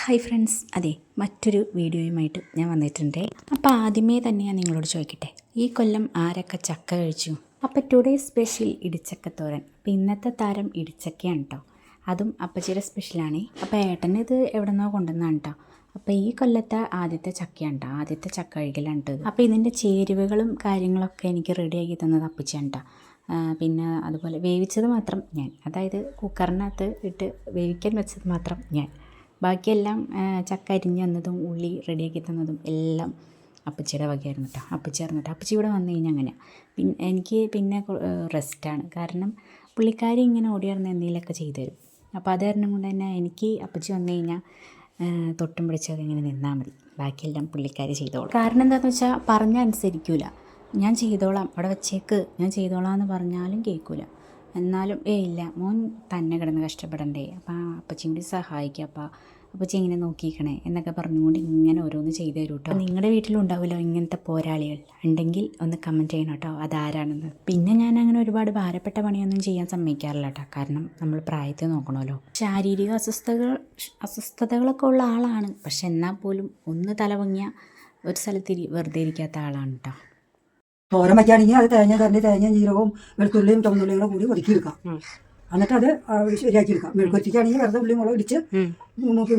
Hi friends, അതെ മറ്റൊരു വീഡിയോയുമായിട്ട് ഞാൻ വന്നിട്ടുണ്ട്. അപ്പോൾ ആദ്യമേ തന്നെ ഞാൻ നിങ്ങളോട് ചോദിക്കട്ടെ, ഈ കൊല്ലം ആരൊക്കെ ചക്ക കഴിച്ചു? അപ്പോൾ ടുഡേ സ്പെഷ്യൽ ഇടിച്ചക്കത്തോരൻ. അപ്പോൾ ഇന്നത്തെ താരം ഇടിച്ചക്കയാണ് കേട്ടോ. അതും അപ്പച്ചിയുടെ സ്പെഷ്യലാണ്. അപ്പോൾ ഏട്ടന് ഇത് എവിടെ നിന്നോ കൊണ്ടുവന്നാണ് കേട്ടോ. അപ്പോൾ ഈ കൊല്ലത്തെ ആദ്യത്തെ ചക്കയാണ് കേട്ടോ, ആദ്യത്തെ ചക്ക കഴുകലാണ് കേട്ടോ. അപ്പോൾ ഇതിൻ്റെ ചേരുവകളും കാര്യങ്ങളൊക്കെ എനിക്ക് റെഡിയാക്കി തന്നത് അപ്പച്ചിയാണ് കേട്ടോ. പിന്നെ അതുപോലെ വേവിച്ചത് മാത്രം ഞാൻ, അതായത് കുക്കറിനകത്ത് ഇട്ട് വേവിക്കാൻ വെച്ചത് മാത്രം ഞാൻ. ബാക്കിയെല്ലാം ചക്ക അരിഞ്ഞ് തന്നതും ഉള്ളി റെഡിയാക്കി തന്നതും എല്ലാം അപ്പച്ചിയുടെ വകയായിരുന്നു കേട്ടോ. അപ്പച്ചി ഇവിടെ വന്നു കഴിഞ്ഞാൽ അങ്ങനെ എനിക്ക് റെസ്റ്റാണ്. കാരണം പുള്ളിക്കാരി ഇങ്ങനെ ഓടിയാർന്ന് എന്തെങ്കിലുമൊക്കെ ചെയ്തു തരും. അപ്പോൾ അത് കാരണം കൊണ്ട് തന്നെ എനിക്ക് അപ്പച്ചി വന്നു കഴിഞ്ഞാൽ തൊട്ടും പിടിച്ചൊക്കെ ഇങ്ങനെ നിന്നാൽ മതി, ബാക്കിയെല്ലാം പുള്ളിക്കാരി ചെയ്തോളും. കാരണം എന്താണെന്ന് വെച്ചാൽ പറഞ്ഞാൽ അനുസരിക്കില്ല. ഞാൻ ചെയ്തോളാം, അവിടെ വെച്ചേക്ക്, ഞാൻ ചെയ്തോളാം എന്ന് പറഞ്ഞാലും കേൾക്കില്ല. എന്നാലും ഇല്ല, മോൻ തന്നെ കിടന്ന് കഷ്ടപ്പെടണ്ടേ, അപ്പോൾ അപ്പച്ചിയും കൂടി സഹായിക്കുക, അപ്പച്ചി ഇങ്ങനെ നോക്കിക്കണേ എന്നൊക്കെ പറഞ്ഞുകൊണ്ട് ഇങ്ങനെ ഓരോന്ന് ചെയ്തു തരും കേട്ടോ. നിങ്ങളുടെ വീട്ടിലുണ്ടാവുമല്ലോ ഇങ്ങനത്തെ പോരാളികൾ, ഉണ്ടെങ്കിൽ ഒന്ന് കമൻറ്റ് ചെയ്യണം കേട്ടോ അതാരാണെന്ന്. പിന്നെ ഞാൻ അങ്ങനെ ഒരുപാട് ഭാരപ്പെട്ട പണിയൊന്നും ചെയ്യാൻ സമ്മതിക്കാറില്ല കേട്ടോ. കാരണം നമ്മൾ പ്രായത്തെ നോക്കണമല്ലോ. ശാരീരിക അസ്വസ്ഥതകളൊക്കെ ഉള്ള ആളാണ്, പക്ഷെ എന്നാൽ പോലും ഒന്ന് തലവങ്ങിയ ഒരു സ്ഥലത്ത് വെറുതെ ഇരിക്കാത്ത ആളാണ് കേട്ടോ. തോരൻ വയ്ക്കുകയാണെങ്കിൽ അത് തേങ്ങ ജീരകവും വെളുത്തുള്ളിയും ചുവന്നുള്ളിയും കൂടെ കൂടി ഒതുക്കി വെക്കാം. എന്നിട്ട് അത് ശരിയാക്കി എടുക്കാം. മെഴുക്കുവരട്ടിക്കാണെങ്കിൽ വെറുതെ ഉള്ളി മുളക് ഇടിച്ച്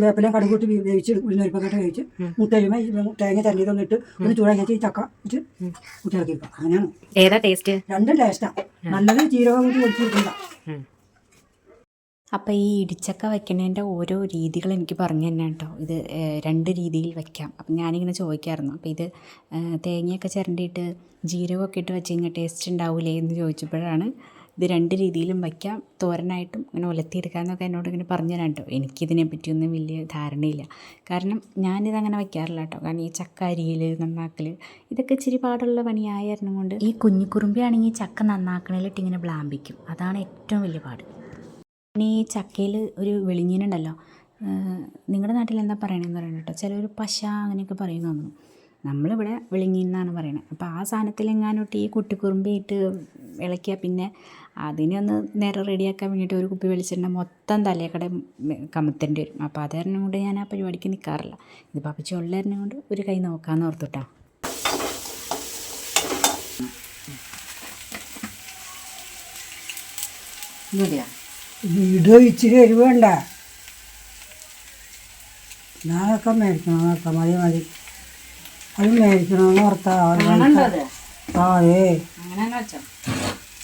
വേപ്പില കടുകൂട്ടി വേവിച്ച് ഉള്ളിനരിപ്പൊക്കെ വേവിച്ച് മുട്ടയുമ്പോൾ തേങ്ങ തരഞ്ഞതൊന്നിട്ട് ഒന്ന് ചൂടാക്കി ചക്ക വെച്ച് കുട്ടികളൊക്കെ വെക്കാം. അങ്ങനെയാണ്. ഏതാ ടേസ്റ്റ്? രണ്ടും ടേസ്റ്റാണ്. നല്ലത് ജീരകം കൂടി ഒഴിച്ച് വെക്കണ്ട. അപ്പോൾ ഈ ഇടിച്ചക്ക വയ്ക്കുന്നതിൻ്റെ ഓരോ രീതികൾ എനിക്ക് പറഞ്ഞു തന്നെ കേട്ടോ. ഇത് രണ്ട് രീതിയിൽ വയ്ക്കാം. അപ്പം ഞാനിങ്ങനെ ചോദിക്കാമായിരുന്നു. അപ്പോൾ ഇത് തേങ്ങയൊക്കെ ചിരണ്ടിയിട്ട് ജീരകമൊക്കെ ഇട്ട് വെച്ച് കഴിഞ്ഞാൽ ടേസ്റ്റ് ഉണ്ടാവില്ലേ എന്ന് ചോദിച്ചപ്പോഴാണ് ഇത് രണ്ട് രീതിയിലും വയ്ക്കാം, തോരനായിട്ടും ഇങ്ങനെ ഉലത്തിയെടുക്കാമെന്നൊക്കെ എന്നോട് ഇങ്ങനെ പറഞ്ഞു തരാം കേട്ടോ. എനിക്കിതിനെ പറ്റിയൊന്നും വലിയ ധാരണയില്ല. കാരണം ഞാനിതങ്ങനെ വയ്ക്കാറില്ല കേട്ടോ. കാരണം ഈ ചക്ക അരിയിൽ നന്നാക്കൽ ഇതൊക്കെ ഇച്ചിരി പാടുള്ള പണിയായിരുന്നു കൊണ്ട് ഈ കുഞ്ഞിക്കുറുമ്പിയാണെങ്കിൽ ചക്ക നന്നാക്കണേലിട്ട് ഇങ്ങനെ ബ്ലാമ്പിക്കും. അതാണ് ഏറ്റവും വലിയ പാട്. പിന്നെ ഈ ചക്കയിൽ ഒരു വെളിഞ്ഞീനുണ്ടല്ലോ, നിങ്ങളുടെ നാട്ടിൽ എന്താ പറയണമെന്ന് പറയണം കേട്ടോ. ചിലർ പശ അങ്ങനെയൊക്കെ പറയുന്നു തോന്നുന്നു. നമ്മളിവിടെ വെളിഞ്ഞീൻ എന്നാണ് പറയുന്നത്. അപ്പോൾ ആ സാധനത്തിലെങ്ങാനോട്ട് ഈ കുട്ടിക്കുറുമ്പിയിട്ട് ഇളക്കിയാൽ പിന്നെ അതിനെ ഒന്ന് നേരെ റെഡിയാക്കാൻ വേണ്ടിയിട്ട് ഒരു കുപ്പി വെളിച്ചെണ്ണ മൊത്തം തലേക്കടെ കമത്തേണ്ടി വരും. അപ്പോൾ അത് കാരണം കൊണ്ട് ഞാൻ ആ പരിപാടിക്ക് നിൽക്കാറില്ല. ഇത് പപ്പച്ചി ഉള്ളതിനെ കൊണ്ട് ഒരു കൈ നോക്കാമെന്ന് ഓർത്തിട്ടാ. വീട് ഇച്ചിരി എരിവ് വേണ്ട, ഞാനൊക്കെ മേടിക്കണം. മതി അത് മേടിക്കണമെന്ന് ഓർത്താ.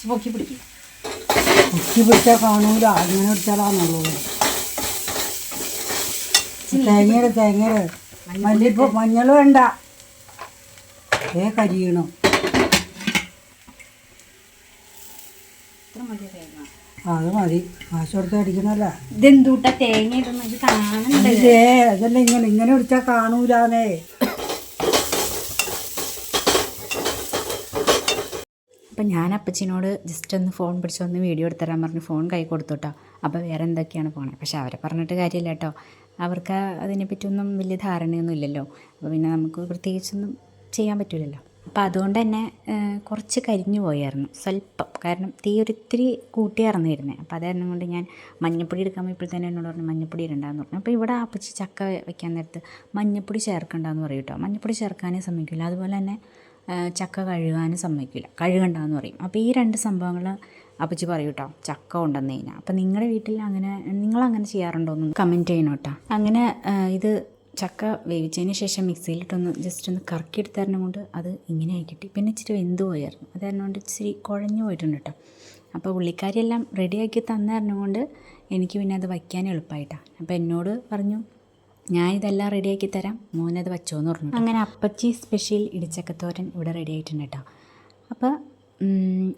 പൊക്കി പിടിച്ചാൽ കാണൂല, അങ്ങനെ പിടിച്ചാലാണുള്ളൂ. തേങ്ങയുടെ മഞ്ഞൾ വേണ്ട, കരിയണം. അത് മതി, കാശ് കൊടുത്ത് അടിക്കണല്ല. അതല്ല ഇങ്ങനെ പിടിച്ചാൽ കാണൂലാന്നേ. അപ്പം ഞാൻ അപ്പച്ചിനോട് ജസ്റ്റ് ഒന്ന് ഫോൺ പിടിച്ചൊന്ന് വീഡിയോ എടുത്തരാൻ പറഞ്ഞ് ഫോൺ കൈ കൊടുത്തു കേട്ടോ. അപ്പോൾ വേറെ എന്തൊക്കെയാണ് പോണത്. പക്ഷെ അവരെ പറഞ്ഞിട്ട് കാര്യമില്ല കേട്ടോ. അവർക്ക് അതിനെപ്പറ്റിയൊന്നും വലിയ ധാരണയൊന്നും ഇല്ലല്ലോ. അപ്പോൾ പിന്നെ നമുക്ക് പ്രത്യേകിച്ചൊന്നും ചെയ്യാൻ പറ്റില്ലല്ലോ. അപ്പോൾ അതുകൊണ്ട് തന്നെ കുറച്ച് കരിഞ്ഞു പോയായിരുന്നു സ്വല്പം. കാരണം തീ ഒരിത്തിരി കൂട്ടിയായിരുന്നു വരുന്നത്. അപ്പോൾ അതായിരുന്നു കൊണ്ട് ഞാൻ മഞ്ഞപ്പൊടി എടുക്കാൻ പോയപ്പോഴത്തേനും എന്നോട് പറഞ്ഞു മഞ്ഞപ്പൊടി ഇടണ്ടെന്ന് പറഞ്ഞു. അപ്പോൾ ഇവിടെ അപ്പച്ചി ചക്ക വയ്ക്കാൻ നേരത്ത് മഞ്ഞപ്പൊടി ചേർക്കണ്ടെന്ന് പറയും കേട്ടോ. മഞ്ഞപ്പൊടി ചേർക്കാനേ സമ്മതിക്കില്ല. അതുപോലെ തന്നെ ചക്ക കഴുകാനും സമ്മതിക്കില്ല, കഴുകണ്ടെന്ന് പറയും. അപ്പോൾ ഈ രണ്ട് സംഭവങ്ങൾ അപ്പച്ചി പറയും കേട്ടോ ചക്ക കൊണ്ടുവന്ന് കഴിഞ്ഞാൽ. അപ്പോൾ നിങ്ങളുടെ വീട്ടിൽ നിങ്ങളങ്ങനെ ചെയ്യാറുണ്ടോ എന്ന് കമൻറ്റ് ചെയ്യണം കേട്ടോ. അങ്ങനെ ഇത് ചക്ക വേവിച്ചതിന് ശേഷം മിക്സിയിലിട്ടൊന്ന് ജസ്റ്റ് ഒന്ന് കറക്കി എടുത്തരണം കൊണ്ട് അത് ഇങ്ങനെ ആയി കിട്ടി. പിന്നെ ഇച്ചിരി വെന്ത് പോയായിരുന്നു, അത് കാരണം കൊണ്ട് ഇച്ചിരി കുഴഞ്ഞു പോയിട്ടുണ്ട് കേട്ടോ. അപ്പോൾ പുള്ളിക്കാരിയെല്ലാം റെഡിയാക്കി തന്നായിരുന്നു കൊണ്ട് എനിക്ക് പിന്നെ അത് വയ്ക്കാൻ എളുപ്പമായിട്ടാണ്. അപ്പോൾ എന്നോട് പറഞ്ഞു ഞാനിതെല്ലാം റെഡിയാക്കി തരാം, മോനത് വച്ചോന്ന് പറഞ്ഞു. അങ്ങനെ അപ്പച്ചി സ്പെഷ്യൽ ഇടിച്ചക്കത്തോരൻ ഇവിടെ റെഡി ആയിട്ടുണ്ട് കേട്ടോ. അപ്പോൾ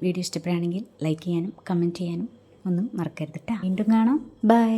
വീഡിയോ ഇഷ്ടപ്പെടുകയാണെങ്കിൽ ലൈക്ക് ചെയ്യാനും കമൻറ്റ് ചെയ്യാനും ഒന്നും മറക്കരുത് കേട്ടോ. വീണ്ടും കാണാം, ബൈ.